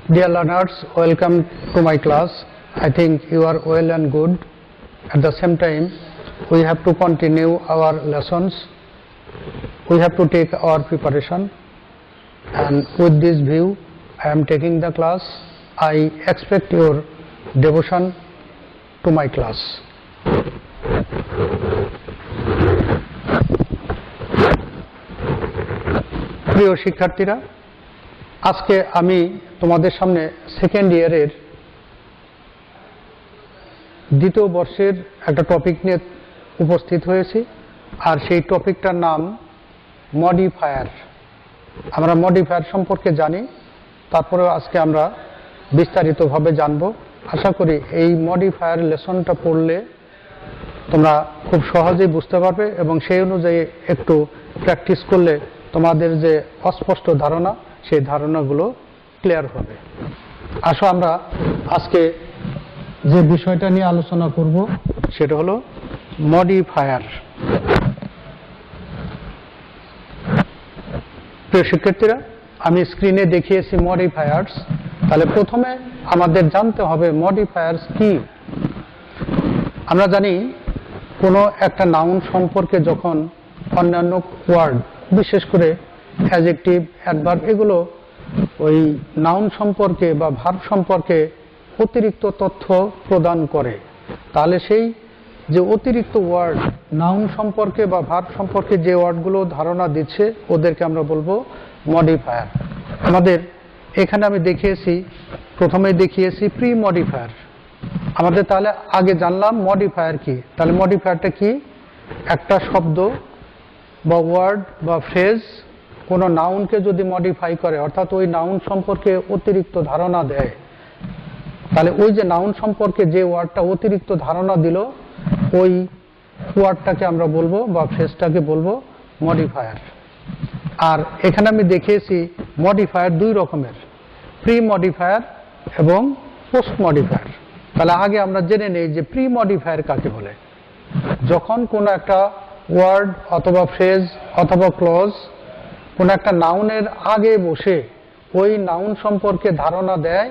Dear learners, welcome to my class. I think you are well and good. At the same time, we have to continue our lessons. We have to take our preparation. And with this view, I am taking the class. I expect your devotion to my class. প্রিয় শিক্ষার্থীরা, আজকে আমি তোমাদের সামনে second ইয়ারের দ্বিতীয় বর্ষের একটা টপিক নিয়ে উপস্থিত হয়েছি। আর সেই টপিকটার নাম মডিফায়ার। আমরা মডিফায়ার সম্পর্কে জানি, তারপরেও আজকে আমরা বিস্তারিতভাবে জানব। আশা করি এই মডিফায়ার লেসনটা পড়লে তোমরা খুব সহজেই বুঝতে পারবে এবং সেই অনুযায়ী একটু প্র্যাকটিস করলে তোমাদের যে অস্পষ্ট ধারণা, সেই ধারণাগুলো ক্লিয়ার হবে। আসো আমরা আজকে যে বিষয়টা নিয়ে আলোচনা করব সেটা হলো মডিফায়ার। প্রিয় শিক্ষার্থীরা, আমি স্ক্রিনে দেখিয়েছি মডিফায়ার্স। তাহলে প্রথমে আমাদের জানতে হবে মডিফায়ার্স কি। আমরা জানি কোনো একটা নাউন সম্পর্কে যখন অন্যান্য ওয়ার্ড, বিশেষ করে অ্যাডজেক্টিভ, অ্যাডভার্ব, এগুলো ওই নাউন সম্পর্কে বা ভার্ব সম্পর্কে অতিরিক্ত তথ্য প্রদান করে, তাহলে সেই যে অতিরিক্ত ওয়ার্ড নাউন সম্পর্কে বা ভার্ব সম্পর্কে যে ওয়ার্ডগুলো ধারণা দিচ্ছে ওদেরকে আমরা বলবো মডিফায়ার। আমাদের এখানে আমি দেখিয়েছি, প্রথমেই দেখিয়েছি প্রি মডিফায়ার। আমাদের তাহলে আগে জানলাম মডিফায়ার কি। তাহলে মডিফায়ারটা কি? একটা শব্দ বা ওয়ার্ড বা ফ্রেজ কোনো নাউনকে যদি মডিফাই করে, অর্থাৎ ওই নাউন সম্পর্কে অতিরিক্ত ধারণা দেয়, তাহলে ওই যে নাউন সম্পর্কে যে ওয়ার্ডটা অতিরিক্ত ধারণা দিল, ওই ওয়ার্ডটাকে আমরা বলবো বা ফ্রেজটাকে বলবো মডিফায়ার। আর এখানে আমি দেখিয়েছি মডিফায়ার দুই রকমের, প্রি মডিফায়ার এবং পোস্ট মডিফায়ার। তাহলে আগে আমরা জেনে নেই যে প্রি মডিফায়ার কাকে বলে। যখন কোনো একটা ওয়ার্ড অথবা ফ্রেজ অথবা ক্লজ কোনো একটা নাউনের আগে বসে ওই নাউন সম্পর্কে ধারণা দেয়,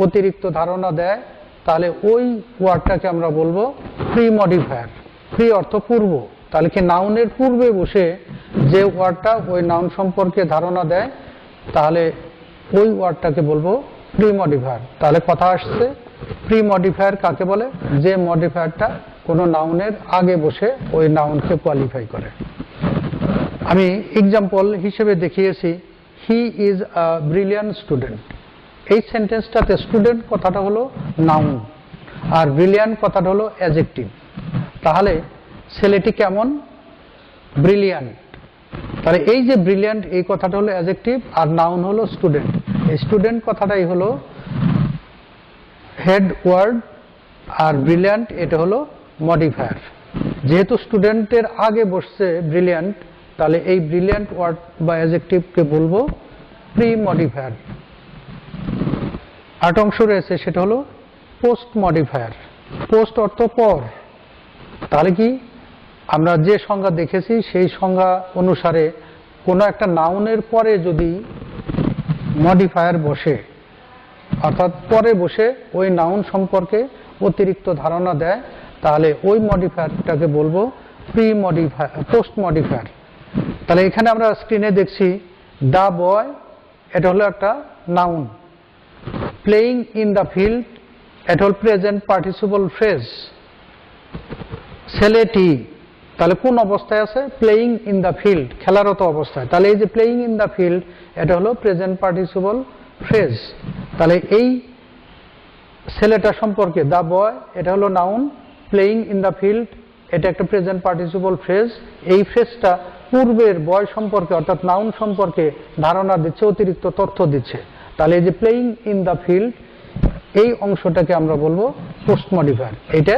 অতিরিক্ত ধারণা দেয়, তাহলে ওই ওয়ার্ডটাকে আমরা বলবো প্রি মডিফায়ার। প্রি অর্থ পূর্ব, তাহলে কি নাউনের পূর্বে বসে যে ওয়ার্ডটা ওই নাউন সম্পর্কে ধারণা দেয়, তাহলে ওই ওয়ার্ডটাকে বলবো প্রি মডিফায়ার। তাহলে কথা আসছে প্রি মডিফায়ার কাকে বলে? যে মডিফায়ারটা কোনো নাউনের আগে বসে ওই নাউনকে কোয়ালিফাই করে। আমি এক্সাম্পল হিসেবে দেখিয়েছি he is a brilliant student. এই সেন্টেন্সটাতে স্টুডেন্ট কথাটা হলো নাউন আর ব্রিলিয়ান্ট কথাটা হলো অ্যাডজেক্টিভ। তাহলে ছেলেটি কেমন? ব্রিলিয়ান্ট। তাহলে এই যে ব্রিলিয়ান্ট, এই কথাটা হলো অ্যাডজেক্টিভ আর নাউন হলো স্টুডেন্ট। এই স্টুডেন্ট কথাটাই হলো হেড ওয়ার্ড আর ব্রিলিয়ান্ট এটা হলো মডিফায়ার। যেহেতু স্টুডেন্টের আগে বসছে ব্রিলিয়ান্ট, তাহলে এই ব্রিলিয়ান্ট ওয়ার্ড বা অ্যাডজেক্টিভকে বলবো প্রি মডিফায়ার। আট অংশ রয়েছে, সেটা হলো পোস্ট মডিফায়ার। পোস্ট অর্থ পর। তাহলে কি আমরা যে সংজ্ঞা দেখেছি সেই সংজ্ঞা অনুসারে কোনো একটা নাউনের পরে যদি মডিফায়ার বসে, অর্থাৎ পরে বসে ওই নাউন সম্পর্কে অতিরিক্ত ধারণা দেয়, তাহলে ওই মডিফায়ারটাকে বলবো প্রি মডিফায়ার, পোস্ট মডিফায়ার। তাহলে এখানে আমরা স্ক্রিনে দেখছি দ্য বয়, এটা হলো একটা noun. Playing in the field, এটা হল প্রেজেন্ট পার্টিসিপল ফ্রেজ। ছেলেটি, তাহলে কোন অবস্থায় আছে? প্লেয়িং ইন দ্য ফিল্ড, খেলারত অবস্থায়। তাহলে এই যে প্লেয়িং ইন দ্য ফিল্ড, এটা হলো প্রেজেন্ট পার্টিসিপল ফ্রেজ। তাহলে এই ছেলেটা সম্পর্কে দ্য বয়, এটা হলো noun. Playing in the field, এটা একটা প্রেজেন্ট পার্টিসিপল ফ্রেজ। এই ফ্রেজটা পূর্বের বয় সম্পর্কে অর্থাৎ নাউন সম্পর্কে ধারণা দিচ্ছে, অতিরিক্ত তথ্য দিচ্ছে। তাহলে এই যে প্লেয়িং ইন দ্য ফিল্ড, এই অংশটাকে আমরা বলবো পোস্ট মডিফায়ার। এটা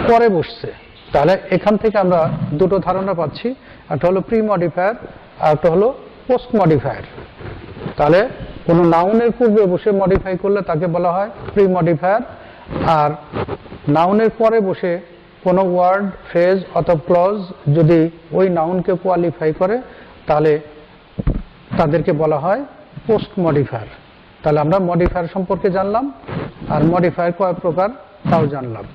পরে বসছে। তাহলে এখান থেকে আমরা দুটো ধারণা পাচ্ছি, একটা হলো প্রি মডিফায়ার আর একটা হলো পোস্ট মডিফায়ার। তাহলে কোনো নাউনের পূর্বে বসে মডিফাই করলে তাকে বলা হয় প্রি মডিফায়ার, আর নাউনের পরে বসে কোনো ওয়ার্ড, ফ্রেজ অথবা ক্লজ যদি ওই নাউনকে কোয়ালিফাই করে, তাহলে তাদেরকে বলা হয় পোস্ট মডিফায়ার। তাহলে আমরা মডিফায়ার সম্পর্কে জানলাম, আর মডিফায়ার কয় প্রকার তাও জানলাম।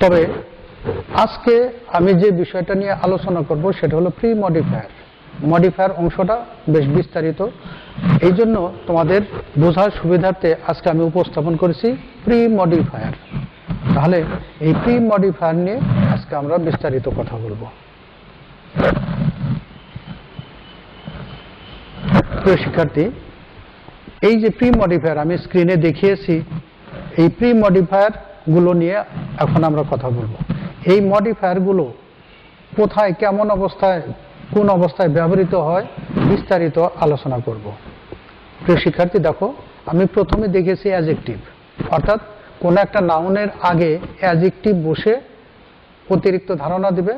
তবে আজকে আমি যে বিষয়টা নিয়ে আলোচনা করব সেটা হলো প্রি মডিফায়ার। মডিফায়ার অংশটা বেশ বিস্তারিত, এই জন্য তোমাদের বোঝার সুবিধার্থে আজকে আমি উপস্থাপন করেছি প্রি মডিফায়ার। তাহলে এই প্রি মডিফায়ার নিয়ে আজকে আমরা বিস্তারিত কথা বলবো। প্রিয় শিক্ষার্থী, এই যে প্রি মডিফায়ার আমি স্ক্রিনে দেখিয়েছি, এই প্রি মডিফায়ার গুলো নিয়ে এখন আমরা কথা বলবো। এই মডিফায়ার গুলো কোথায়, কেমন অবস্থায়, কোন অবস্থায় ব্যবহৃত হয় বিস্তারিত আলোচনা করব। প্রিয় শিক্ষার্থী দেখো, আমি প্রথমে দেখেছি অ্যাডজেক্টিভ, অর্থাৎ কোন একটা নাউনের আগে অ্যাডজেক্টিভ বসে অতিরিক্ত ধারণা দিবে,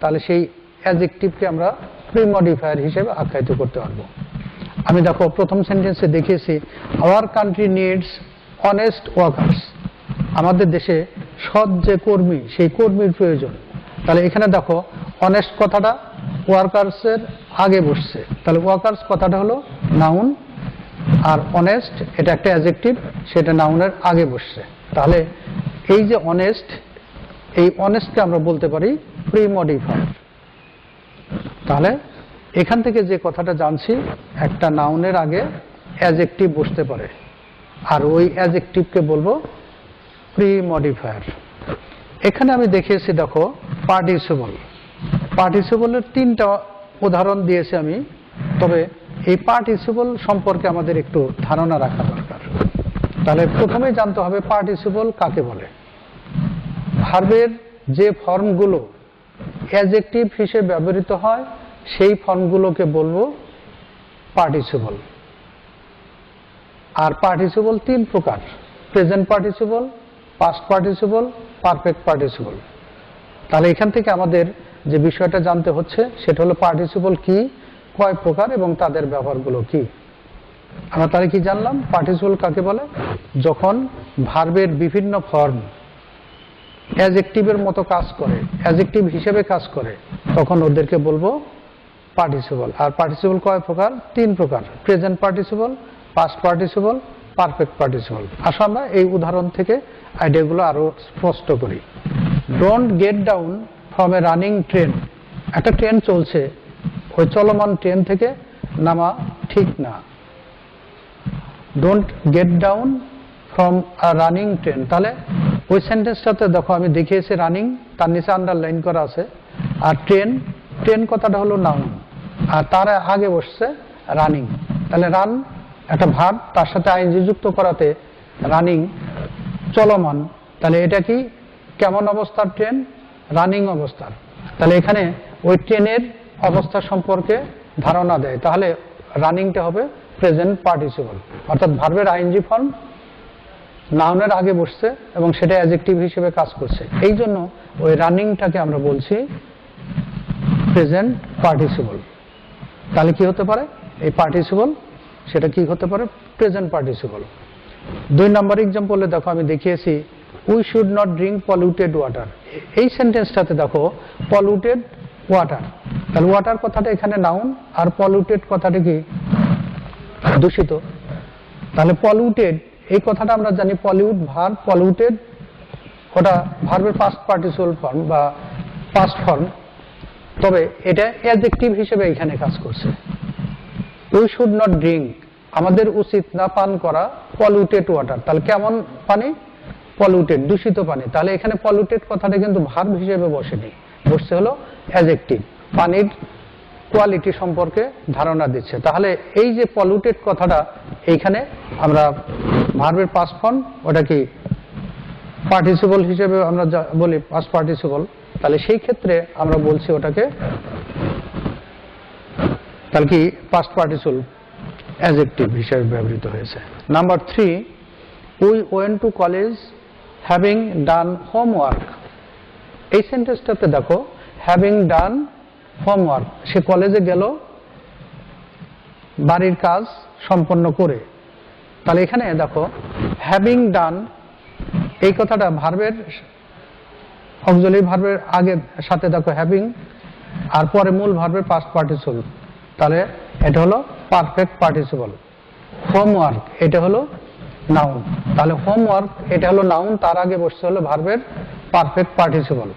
তাহলে সেই অ্যাডজেক্টিভকে আমরা প্রি মডিফায়ার হিসেবে আখ্যায়িত করতে পারবো। আমি দেখো প্রথম সেন্টেন্সে দেখিয়েছি our country needs honest workers. আমাদের দেশে সৎ যে কর্মী, সেই কর্মীর প্রয়োজন। তাহলে এখানে দেখো অনেস্ট কথাটা ওয়ার্কার্সের আগে বসছে, তাহলে ওয়ার্কার্স কথাটা হলো নাউন, আর অনেস্ট এটা একটা অ্যাডজেক্টিভ, সেটা নাউনের আগে বসছে। তাহলে এই যে অনেস্ট, এই অনেস্টকে আমরা বলতে পারি প্রি মডিফায়ার। তাহলে এখান থেকে যে কথাটা জানছি, একটা নাউনের আগে অ্যাডজেক্টিভ বসতে পারে, আর ওই অ্যাডজেক্টিভকে বলবো প্রি মডিফায়ার। এখানে আমি দেখিয়েছি দেখো পার্টিসিপল। পার্টিসিপলের 3টা উদাহরণ দিয়েছি আমি, তবে এই পার্টিসিপল সম্পর্কে আমাদের একটু ধারণা রাখা দরকার। তাহলে প্রথমেই জানতে হবে পার্টিসিপল কাকে বলে। ভার্বের যে ফর্মগুলো অ্যাডজেক্টিভ হিসেবে ব্যবহৃত হয় সেই ফর্মগুলোকে বলবো পার্টিসিপল। আর পার্টিসিপল 3 প্রকার: present participle, past participle, perfect participle. তাহলে এখান থেকে আমাদের যে বিষয়টা জানতে হচ্ছে সেটা হলো পার্টিসিপল কি, কয় প্রকার এবং তাদের ব্যবহারগুলো কি। আমরা তাহলে কি জানলাম, পার্টিসিপল কাকে বলে? যখন ভার্বের বিভিন্ন ফর্ম অ্যাডজেক্টিভের মতো কাজ করে, অ্যাডজেক্টিভ হিসেবে কাজ করে, তখন ওদেরকে বলবো পার্টিসিপল। আর পার্টিসিপল কয় প্রকার? 3 প্রকার: present participle, past participle, perfect participle. আসলে আমরা এই উদাহরণ থেকে আইডিয়াগুলো আরো স্পষ্ট করি। Don't get down from a running train. একটা ট্রেন চলছে, ওই চলমান ট্রেন থেকে নামা ঠিক না। Don't get down from a running train. তাহলে ওই সেন্টেন্সটাতে দেখো আমি দেখিয়েছি রানিং, তার নিচে আন্ডারলাইন করা আছে, আর ট্রেন, ট্রেন কথাটা হলো নাউন, আর তার আগে বসছে রানিং। তাহলে রান একটা ভার্ব, তার সাথে আইএনজি যুক্ত করাতে রানিং, চলমান। তাহলে এটা কি, কেমন অবস্থার ট্রেন? রানিং অবস্থার। তাহলে এখানে ওই ট্রেনের অবস্থা সম্পর্কে ধারণা দেয়। তাহলে রানিংটা হবে প্রেজেন্ট পার্টিসিপল, অর্থাৎ ভার্বের আইএনজি ফর্ম নাউনের আগে বসছে এবং সেটা অ্যাডজেক্টিভ হিসেবে কাজ করছে। এই জন্য ওই রানিংটাকে আমরা বলছি প্রেজেন্ট পার্টিসিপল। তাহলে কি হতে পারে এই পার্টিসিপল? সেটা কি হতে পারে? Present participle. 2 নম্বর এক্সাম্পলে দেখো আমি দেখিয়েছি we should not drink polluted water. এই সেন্টেন্সটাতে দেখো পলিউটেড ওয়াটার, তাহলে ওয়াটার কথাটা এখানে নাউন, আর পলিউটেড কথাটা কি? দূষিত। তাহলে পলিউটেড এই কথাটা আমরা জানি পলিউট ভার্ব, পলিউটেড ওটা ভার্বের পাস্ট পার্টিসিপল ফর্ম বা পাস্ট ফর্ম, তবে এটা অ্যাডজেক্টিভ হিসেবে এখানে কাজ করছে। উই শুড নট ড্রিঙ্ক, আমাদের উচিত না পান করা পলিউটেড ওয়াটার। তাহলে কেমন পানি? পলিউটেড, দূষিত পানি। তাহলে এখানে পলিউটেড কথাটা কিন্তু ভার্ব হিসেবে বসেনি, বসছে হলো অ্যাডজেক্টিভ, পানির কোয়ালিটি সম্পর্কে ধারণা দিচ্ছে। তাহলে এই যে পলিউটেড কথাটা এইখানে আমরা ভার্বের পাস্ট ফর্ম, ওটা কি পার্টিসিপল হিসেবে আমরা বলি পাস্ট পার্টিসিপল। তাহলে সেই ক্ষেত্রে আমরা বলছি ওটাকে, তাহলে কি পাস্ট পার্টিসিপল অ্যাডজেক্টিভ হিসেবে ব্যবহৃত হয়েছে। Number 3, we went to college having done homework. এই সেন্টেন্সটাতে দেখো হ্যাভিং ডান হোমওয়ার্ক, সে কলেজে গেল বাড়ির কাজ সম্পন্ন করে। তাহলে এখানে দেখো হ্যাভিং ডান এই কথাটা ভার্বের অক্সিলারি ভার্বের আগে সাথে দেখো হ্যাভিং, আর পরে মূল ভার্বের পাস্ট পার্টিসিপল, তাহলে এটা হলো পারফেক্ট পার্টিসিপল। হোমওয়ার্ক এটা হলো নাউন, তাহলে হোমওয়ার্ক এটা হলো নাউন, তার আগে বসছে হলো ভার্বের পারফেক্ট পার্টিসিপল।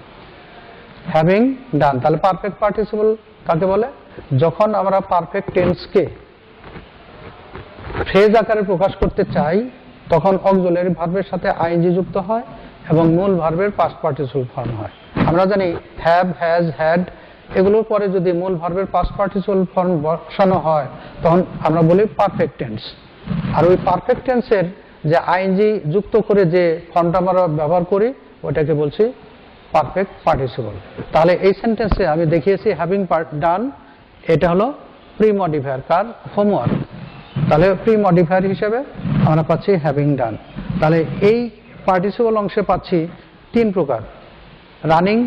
হ্যাভিং ডান, তাহলে পারফেক্ট পার্টিসিপল কাকে বলে? যখন আমরা পারফেক্ট টেন্সকে ফ্রেজ আকারে প্রকাশ করতে চাই তখন অক্সিলারি ভার্বের সাথে আইএনজি যুক্ত হয় এবং মূল ভার্বের পাস্ট পার্টিসিপল ফর্ম হয়। আমরা জানি হ্যাভ, হ্যাজ, হ্যাড এগুলোর পরে যদি মূল ভার্বের পাস্ট পার্টিসিপল ফর্ম বসানো হয় তখন আমরা বলি পারফেক্ট টেন্স। আর ওই পারফেক্ট টেন্সের যে আইএনজি যুক্ত করে যে ফর্মটা আমরা ব্যবহার করি ওটাকে বলছি পারফেক্ট পার্টিসিপল। তাহলে এই সেন্টেন্সে আমি দেখিয়েছি হ্যাভিং ডান, এটা হলো প্রি মডিফায়ার কার? হোমওয়ার্ক। তাহলে প্রি মডিফায়ার হিসেবে আমরা পাচ্ছি হ্যাভিং ডান। তাহলে এই পার্টিসিপল অংশে পাচ্ছি তিন প্রকার: running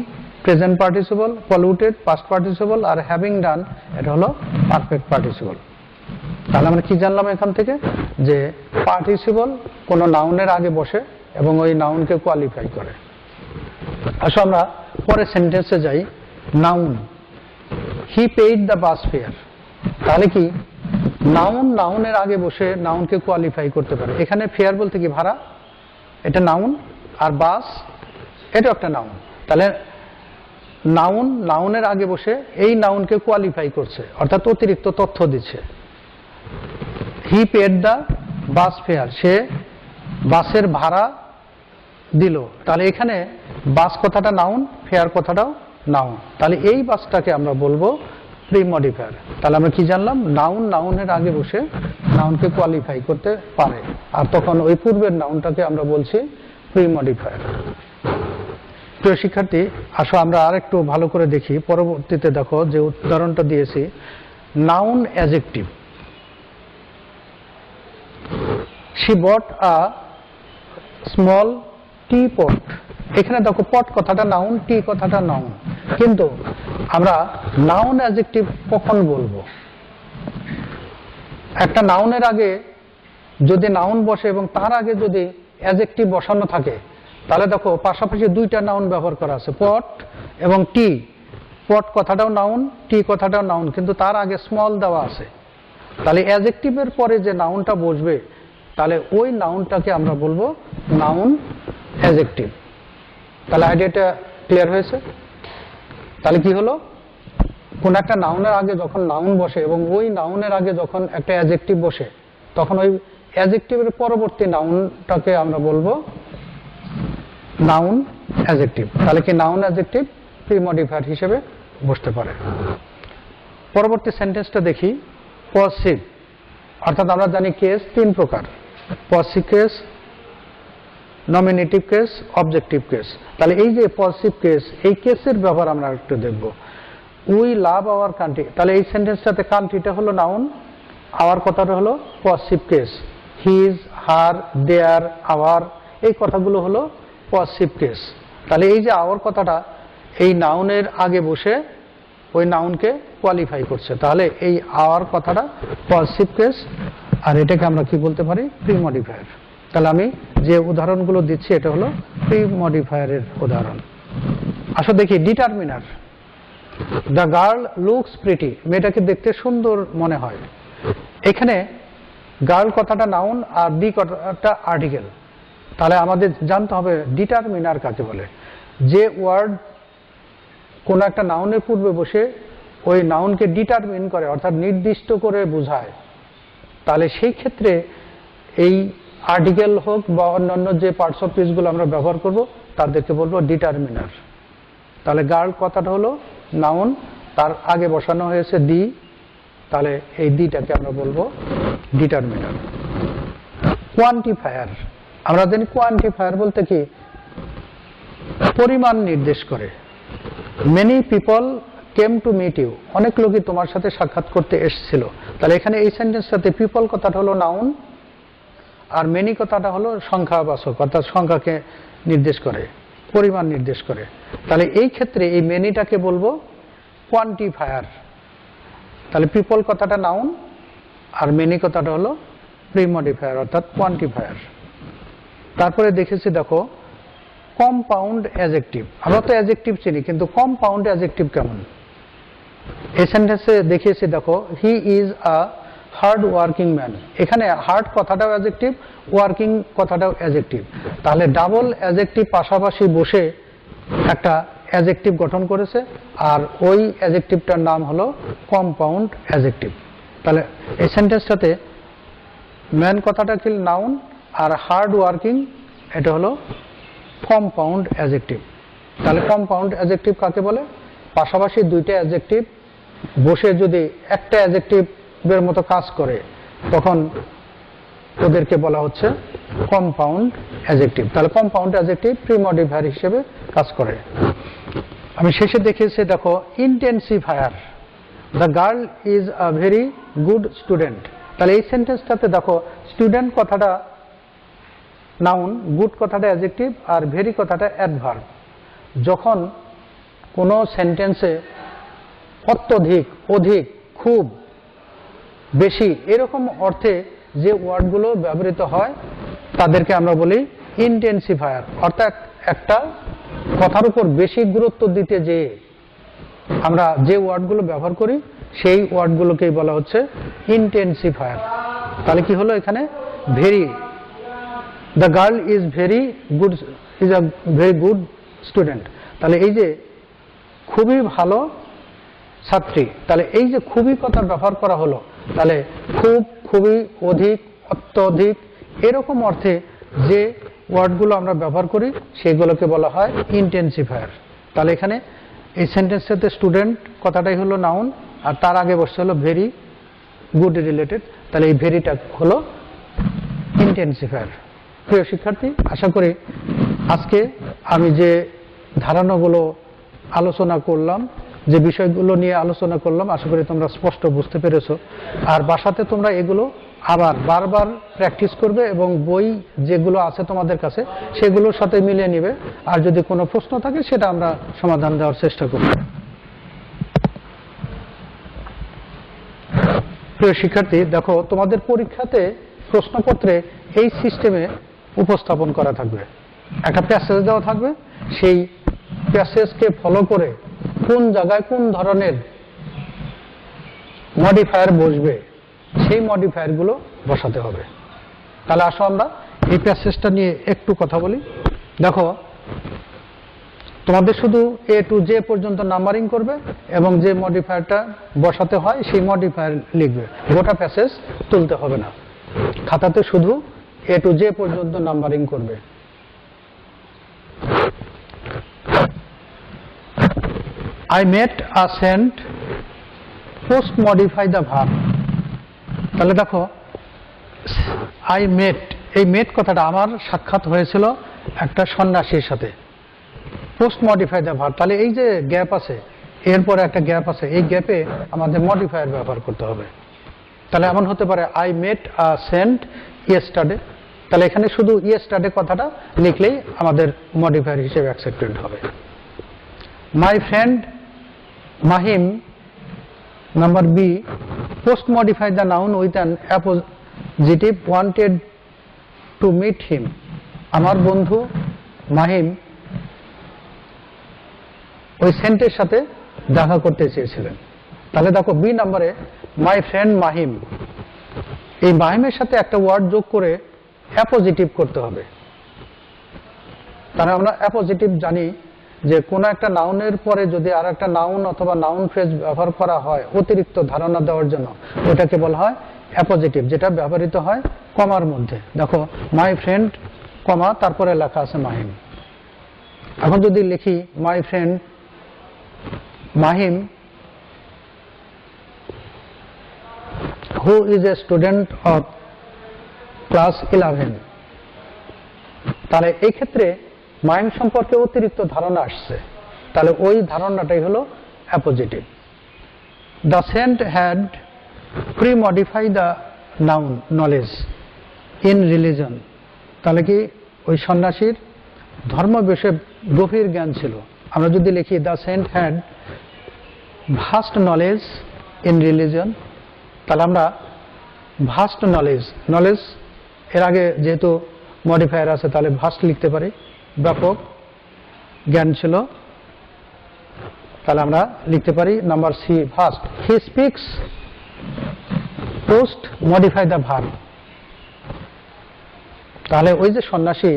present participle, polluted past participle, are having ডান এটা হলো পারফেক্ট পার্টিসিপল। তাহলে আমরা কি জানলাম এখান থেকে? যে পার্টিসিপল কোনো নাউনের আগে বসে এবং ওই নাউনকে কোয়ালিফাই করে। আসো আমরা পরের সেন্টেন্সে যাই। Noun, he paid the bus fair. তাহলে কি নাউন নাউনের আগে বসে নাউনকে কোয়ালিফাই করতে পারে। এখানে ফেয়ার বলতে কি ভাড়া, এটা নাউন, আর বাস এটা একটা নাউন। তাহলে নাউন নাউনের আগে বসে এই নাউনকে কোয়ালিফাই করছে, অর্থাৎ অতিরিক্ত তথ্য দিচ্ছে। He paid the bus fare, সে বাসের ভাড়া দিল। তাহলে এখানে বাস কথাটা নাউন, ফেয়ার কথাটাও নাউন। তাহলে এই বাসটাকে আমরা বলবো প্রি মডিফায়ার। তাহলে আমরা কি জানলাম? নাউন নাউনের আগে বসে নাউনকে কোয়ালিফাই করতে পারে, আর তখন ওই পূর্বের নাউনটাকে আমরা বলছি প্রি মডিফায়ার। প্রিয় শিক্ষার্থী, আসো আমরা আর একটু ভালো করে দেখি। পরবর্তীতে দেখো যে উদাহরণটা দিয়েছি, noun adjective. She bought a small teapot. এখানে দেখো পট কথাটা নাউন, টি কথাটা নাউন, কিন্তু আমরা নাউন অ্যাডজেক্টিভ কখন বলবো? একটা নাউনের আগে যদি নাউন বসে এবং তার আগে যদি অ্যাডজেক্টিভ বসানো থাকে তাহলে দেখো পাশাপাশি দুইটা নাউন ব্যবহার করা আছে, পট এবং টি। পট কথাটাও নাউন, টি কথাটাও নাউন, কিন্তু তার আগে স্মল দেওয়া আছে। তাহলে অ্যাডজেক্টিভের পরে যে নাউনটা বসবে তাহলে ওই নাউনটাকে আমরা বলবো নাউন অ্যাডজেক্টিভ। তাহলে আইডিয়াটা ক্লিয়ার হয়েছে? তাহলে কি হলো, কোন একটা নাউনের আগে যখন নাউন বসে এবং ওই নাউনের আগে যখন একটা অ্যাডজেক্টিভ বসে তখন ওই অ্যাডজেক্টিভের পরবর্তী নাউনটাকে আমরা বলবো নাউন অ্যাডজেক্টিভ। তাহলে কি নাউন অ্যাডজেক্টিভ প্রি মডিফায়ার হিসেবে বসতে পারে। পরবর্তী সেন্টেন্সটা দেখি, পজিটিভ। অর্থাৎ আমরা জানি কেস তিন প্রকার: positive case, nominative case, objective case. তাহলে এই যে পজিটিভ কেস, এই কেসের ব্যাপার আমরা একটু দেখব। We love our country. তাহলে এই সেন্টেন্সটাতে কান্ট্রিটা হলো নাউন, আওয়ার কথাটা হলো পজিটিভ কেস। হিজ, হার, দেয়ার, আওয়ার এই কথাগুলো হলো পজিটিভ কেস। তাহলে এই যে আওয়ার কথাটা এই নাউনের আগে বসে ওই নাউনকে কোয়ালিফাই করছে, তাহলে এই আওয়ার কথাটা পজিটিভ কেস, আর এটাকে আমরা কি বলতে পারি? Pre modifier. তাহলে আমি যে উদাহরণগুলো দিচ্ছি এটা হলো প্রি মডিফায়ারের উদাহরণ। আসলে দেখি determiner. The girl looks pretty, মেয়েটাকে দেখতে সুন্দর মনে হয়। এখানে গার্ল কথাটা নাউন আর দি কথাটা আর্টিকেল। তাহলে আমাদের জানতে হবে ডিটারমিনার কাকে বলে। যে ওয়ার্ড কোন একটা নাউনের পূর্বে বসে ওই নাউনকে ডিটারমিন করে, অর্থাৎ নির্দিষ্ট করে বোঝায়, তাহলে সেই ক্ষেত্রে এই আর্টিকেল হোক বা অন্যান্য যে পার্টস অফ স্পিচগুলো আমরা ব্যবহার করব তাদেরকে বলবো ডিটারমিনার। তাহলে গার্ল কথাটা হলো নাউন, তার আগে বসানো হয়েছে দি, তাহলে এই দিটাকে আমরা বলবো ডিটারমিনার। কোয়ান্টিফায়ার, আমরা জানি কোয়ান্টিফায়ার বলতে কি পরিমাণ নির্দেশ করে। Many people came to meet you, অনেক লোকই তোমার সাথে সাক্ষাৎ করতে এসেছিল। তাহলে এখানে এই সেন্টেন্সটাতে পিপল কথাটা হলো নাউন আর মেনি কথাটা হলো সংখ্যাবাচক, অর্থাৎ সংখ্যাকে নির্দেশ করে, পরিমাণ নির্দেশ করে। তাহলে এই ক্ষেত্রে এই মেনিটাকে বলবো কোয়ান্টিফায়ার। তাহলে পিপল কথাটা নাউন আর মেনি কথাটা হলো প্রি মডিফায়ার অর্থাৎ কোয়ান্টিফায়ার। তারপরে দেখেছি দেখো কম্পাউন্ড অ্যাডজেক্টিভ। আমরা তো অ্যাডজেক্টিভ চিনি, কিন্তু কম্পাউন্ড অ্যাডজেক্টিভ কেমন? এই সেন্টেন্সে দেখিয়েছি, দেখো he is a hard working man. এখানে হার্ড কথাটাও অ্যাডজেক্টিভ, ওয়ার্কিং কথাটাও অ্যাডজেক্টিভ, তাহলে ডাবল অ্যাডজেক্টিভ পাশাপাশি বসে একটা অ্যাডজেক্টিভ গঠন করেছে, আর ওই অ্যাডজেক্টিভটার নাম হলো কম্পাউন্ড অ্যাডজেক্টিভ। তাহলে এই সেন্টেন্সটাতে ম্যান কথাটা কি নাউন, আর হার্ড ওয়ার্কিং এটা হলো কম্পাউন্ড অ্যাডজেক্টিভ। তাহলে কম্পাউন্ড অ্যাডজেক্টিভ কাকে বলে? পাশাপাশি দুইটা অ্যাডজেক্টিভ বসে যদি একটা অ্যাডজেক্টিভের মতো কাজ করে তখন ওদেরকে বলা হচ্ছে কম্পাউন্ড অ্যাডজেক্টিভ। তাহলে কম্পাউন্ড অ্যাডজেক্টিভ প্রিমডিফায়ার হিসেবে কাজ করে। আমি শেষে দেখিয়েছি, দেখো intensifier, the girl is a very good student. তাহলে এই সেন্টেন্সটাতে দেখো স্টুডেন্ট কথাটা নাউন, গুড কথাটা অ্যাডজেক্টিভ, আর ভেরি কথাটা অ্যাডভার্ব। যখন কোনো সেন্টেন্সে অত্যধিক, অধিক, খুব, বেশি এরকম অর্থে যে ওয়ার্ডগুলো ব্যবহৃত হয় তাদেরকে আমরা বলি ইন্টেন্সিফায়ার। অর্থাৎ একটা কথার উপর বেশি গুরুত্ব দিতে যে আমরা যে ওয়ার্ডগুলো ব্যবহার করি সেই ওয়ার্ডগুলোকেই বলা হচ্ছে ইন্টেন্সিফায়ার। তাহলে কি হলো এখানে? Very, the girl is very good, is a very good student. তাহলে এই যে খুবই ভালো ছাত্রী, তাহলে এই যে খুবই কথা ব্যবহার করা হলো, তাহলে খুব, খুবই, অধিক, অত্যধিক এরকম অর্থে যে ওয়ার্ডগুলো আমরা ব্যবহার করি সেগুলোকে বলা হয় ইন্টেন্সিফায়ার। তাহলে এখানে এই সেন্টেন্সটাতে স্টুডেন্ট কথাটাই হলো নাউন, আর তার আগে বসছে হলো ভেরি গুড রিলেটেড, তাহলে এই ভেরিটা হলো ইন্টেন্সিফায়ার। প্রিয় শিক্ষার্থী, আশা করি আজকে আমি যে ধারণাগুলো আলোচনা করলাম, যে বিষয়গুলো নিয়ে আলোচনা করলাম, আশা করি তোমরা স্পষ্ট বুঝতে পেরেছো। আর বাসাতে তোমরা এগুলো আবার বারবার প্র্যাকটিস করবে এবং বই যেগুলো আছে তোমাদের কাছে সেগুলোর সাথে মিলিয়ে নিবে। আর যদি কোনো প্রশ্ন থাকে সেটা আমরা সমাধান দেওয়ার চেষ্টা করব। প্রিয় শিক্ষার্থী, দেখো তোমাদের পরীক্ষাতে প্রশ্নপত্রে এই সিস্টেমে উপস্থাপন করা থাকবে। একটা প্যাসেজ দেওয়া থাকবে, সেই প্যাসেজকে ফলো করে কোন জায়গায় কোন ধরনের মডিফায়ার বসবে সেই মডিফায়ারগুলো বসাতে হবে। তাহলে আসো আমরা এই প্যাসেজটা নিয়ে একটু কথা বলি। দেখো তোমাদের শুধু এ টু জে পর্যন্ত নাম্বারিং করবে এবং যে মডিফায়ারটা বসাতে হয় সেই মডিফায়ার লিখবে, গোটা প্যাসেজ তুলতে হবে না। খাতাতে শুধু এ টু জে পর্যন্ত নাম্বারিং করবে। I met a saint, post modify the verb। তাহলে দেখো I met, এই মেট কথাটা আমার সাক্ষাৎ হয়েছিল একটা সন্ন্যাসীর সাথে। পোস্ট মডিফাই দ্য ভার্ব, তাহলে এই যে গ্যাপ আছে, এরপরে একটা গ্যাপ আছে, এই গ্যাপে আমাদের মডিফায়ার ব্যবহার করতে হবে। তাহলে এমন হতে পারে I met a saint yesterday, তাহলে এখানে শুধু yesterday কথাটা লিখলেই আমাদের মডিফায়ার হিসেবে অ্যাকসেপ্টেড হবে। My friend Mahim, number B, post modify the noun with an appositive, wanted to meet him। আমার বন্ধু মাহিম ওই সেন্টের সাথে দেখা করতে চেয়েছিলেন। তাহলে দেখো বি নম্বরে মাই ফ্রেন্ড মাহিম, এই মাহিমের সাথে একটা ওয়ার্ড যোগ করে অ্যাপোজিটিভ করতে হবে। তাহলে আমরা অ্যাপোজিটিভ জানি যে কোনো একটা নাউনের পরে যদি আর একটা নাউন অথবা নাউন ফ্রেজ ব্যবহার করা হয় অতিরিক্ত ধারণা দেওয়ার জন্য, ওটাকে বলা হয় অ্যাপোজিটিভ, যেটা ব্যবহৃত হয় কমার মধ্যে। দেখো মাই ফ্রেন্ড কমা তারপরে লেখা আছে মাহিম। এখন যদি লিখি my friend Mahim who is a student of class 11, তাহলে এই ক্ষেত্রে মাহিম সম্পর্কে অতিরিক্ত ধারণা আসছে, তাহলে ওই ধারণাটাই হলো appositive. The saint had premodify the noun knowledge in religion, তাহলে কি ওই সন্ন্যাসীর ধর্ম বিষয়ে গভীর জ্ঞান ছিল। আমরা যদি লিখি the saint had vast knowledge in religion, তাহলে আমরা ভাস্ট নলেজ, নলেজ এর আগে যেহেতু মডিফায়ার আছে তাহলে ভাস্ট লিখতে পারি, ব্যাপক জ্ঞান ছিল তাহলে আমরা লিখতে পারি number C first, he speaks post modify the verb. তাহলে ওই যে সন্ন্যাসী,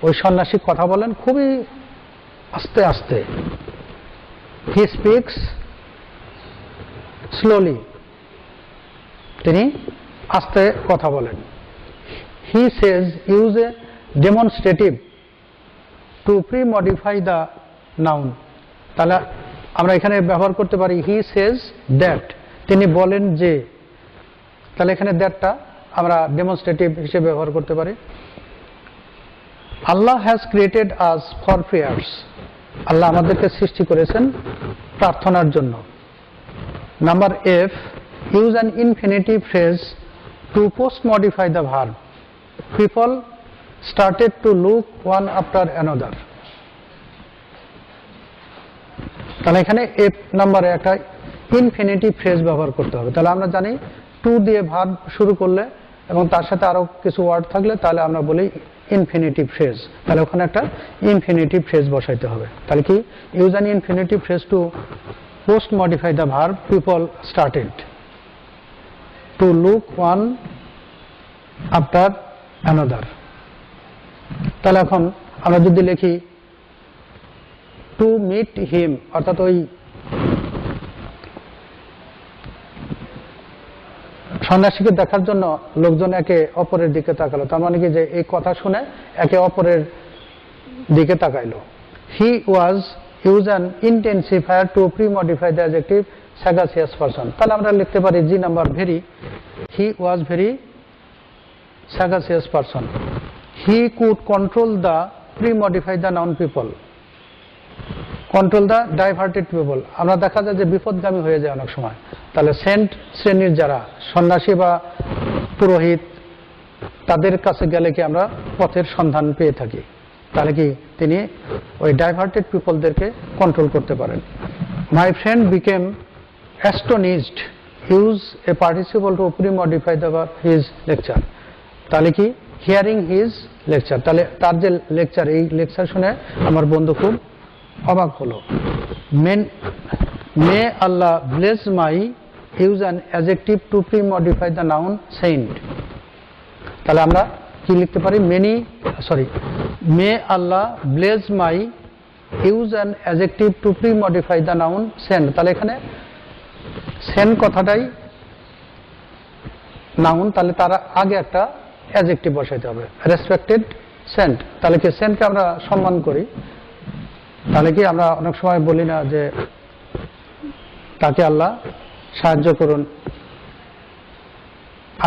ওই সন্ন্যাসী কথা বলেন খুবই আস্তে আস্তে। হি স্পিক্স স্লোলি, তিনি আস্তে কথা বলেন। He says use a demonstrative to premodify the noun. তাহলে আমরা এখানে ব্যবহার করতে পারি হি সেজ দ্যাট, তিনি বলেন যে। তাহলে এখানে দ্যাটটা আমরা ডেমনস্ট্রেটিভ হিসেবে ব্যবহার করতে পারি। Allah has created us for prayers, Allah আমাদেরকে সৃষ্টি করেছেন প্রার্থনার জন্য। Number F, use an infinitive phrase to post modify the verb, people started to look one after another. তাহলে এখানে এফ নাম্বারে একটা ইনফিনিটিভ ফ্রেজ ব্যবহার করতে হবে। তাহলে আমরা জানি টু দিয়ে ভার্ব শুরু করলে এবং তার সাথে আরো কিছু ওয়ার্ড থাকলে তাহলে আমরা বলি ইনফিনিটিভ ফ্রেজ। তাহলে ওখানে একটা ইনফিনিটিভ ফ্রেজ বসাইতে হবে। তাহলে কি, use an infinitive phrase to post modify the verb, people started to look one after another. তাহলে এখন আমরা যদি লিখি টু মিট হিম, অর্থাৎ ওই সন্ন্যাসীকে দেখার জন্য লোকজন একে অপরের দিকে তাকালো। তার মানে কি, যে এই কথা শুনে একে অপরের দিকে তাকাইলো। He was use an intensifier to premodify the adjective sagacious person. তাহলে আমরা লিখতে পারি G number very, he was very sagacious person. He could control the premodify the noun people, control the diverted people. আমরা দেখা যায় যে বিপদগামী হয়ে যায় অনেক সময়। তাহলে সেন্ট শ্রেণীর যারা সন্ন্যাসী বা পুরোহিত, তাদের কাছে গেলে কি আমরা পথের সন্ধান পেয়ে থাকি। তাহলে কি তিনি ওই ডাইভার্টেড পিপলদেরকে কন্ট্রোল করতে পারেন। My friend became astonished, use a participle to premodify the his lecture. তাহলে কি, হিয়ারিং হিজ লেকচার। তাহলে তার যে লেকচার, এই লেকচার শুনে আমার বন্ধু খুব অবাক হলো। May Allah bless my, use an adjective to premodify the noun sent. তাহলে আমরা কি লিখতে পারি, may Allah bless my, use an adjective to premodify the noun sent. তাহলে এখানে সেন্ট কথাটাই নাউন, তাহলে তার আগে একটা অ্যাডজেক্টিভ বসাইতে হবে, রেসপেক্টেড সেন্ট। তাহলে কি, সেন্টকে আমরা সম্মান করি। তাহলে কি আমরা অনেক সময় বলি না যে তাকে আল্লাহ সাহায্য করুন,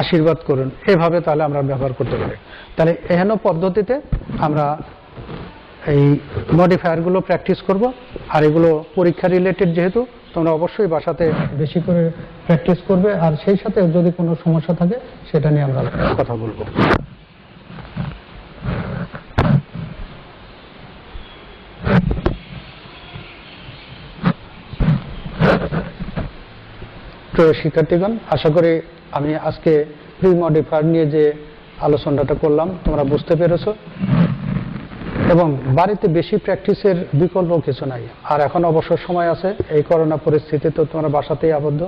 আশীর্বাদ করুন, এভাবে তাহলে আমরা ব্যবহার করতে পারি। তাহলে এহেন পদ্ধতিতে আমরা এই মডিফায়ারগুলো প্র্যাকটিস করব। আর এগুলো পরীক্ষা রিলেটেড, যেহেতু তোমরা অবশ্যই বাসাতে বেশি করে প্র্যাকটিস করবে। আর সেই সাথে যদি কোনো সমস্যা থাকে সেটা নিয়ে আমরা কথা বলবো। প্রিয় শিক্ষার্থীগণ, আশা করি আমি আজকে প্রি মডিফায়ার নিয়ে যে আলোচনাটা করলাম তোমরা বুঝতে পেরেছো, এবং বাড়িতে বেশি প্র্যাকটিসের বিকল্প কিছু নাই। আর এখন অবসর সময় আছে, এই করোনা পরিস্থিতিতে তোমরা বাসাতেই আবদ্ধ।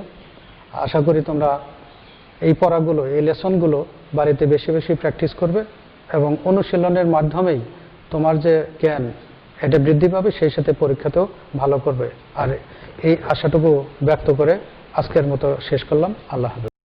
আশা করি তোমরা এই পড়াগুলো, এই লেসনগুলো বাড়িতে বেশি বেশি প্র্যাকটিস করবে এবং অনুশীলনের মাধ্যমেই তোমার যে জ্ঞান এটা বৃদ্ধি পাবে, সেই সাথে পরীক্ষাতেও ভালো করবে। আর এই আশাটুকু ব্যক্ত করে আজকের মতো শেষ করলাম। আল্লাহ হাফেজ।